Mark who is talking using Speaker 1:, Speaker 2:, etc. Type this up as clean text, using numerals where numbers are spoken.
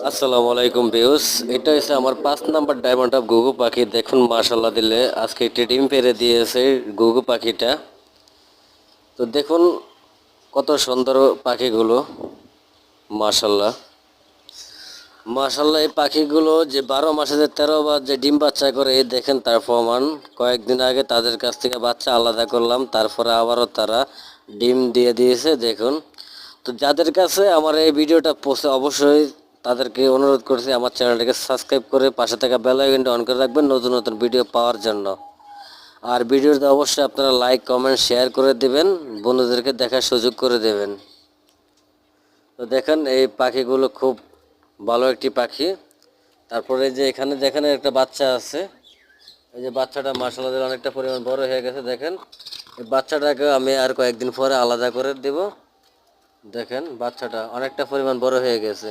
Speaker 1: আসসালামু আলাইকুম ভিউস। এটা হচ্ছে আমার 5 নাম্বার ডায়মন্ড অফ ঘুঘু পাখি। দেখুন মাশাল্লাহ দিলে আজকে একটি ডিম পেড়ে দিয়েছে ঘুঘু পাখিটা। তো দেখুন কত সুন্দর পাখিগুলো, মাশাল্লাহ মাশাল্লাহ। এই পাখিগুলো যে 12 মাসে যে 13 বার যে ডিম বাচ্চা করে, এই দেখেন তার প্রমাণ। কয়েকদিন আগে তাদের কাছ থেকে বাচ্চা আলাদা করলাম, তারপরে আবারও তারা ডিম দিয়ে দিয়েছে দেখুন। তো যাদের কাছে আমার এই ভিডিওটা পৌঁছে, অবশ্যই তাদেরকে অনুরোধ করছি আমার চ্যানেলটাকে সাবস্ক্রাইব করে পাশে থাকা বেল আইকনটা অন করে রাখবেন নতুন নতুন ভিডিও পাওয়ার জন্য। আর ভিডিওতে অবশ্যই আপনারা লাইক কমেন্ট শেয়ার করে দিবেন, বন্ধুদেরকে দেখার সুযোগ করে দেবেন। তো দেখেন এই পাখিগুলো খুব ভালো একটি পাখি। তারপরে যে এখানে দেখেন একটা বাচ্চা আছে, এই যে বাচ্চাটা মাশাআল্লাহ অনেকটা পরিমাণ বড় হয়ে গেছে। দেখেন এই বাচ্চাটাকে আমি আর কয়েকদিন পরে আলাদা করে দেব। দেখেন বাচ্চাটা অনেকটা পরিমাণ বড় হয়ে গেছে।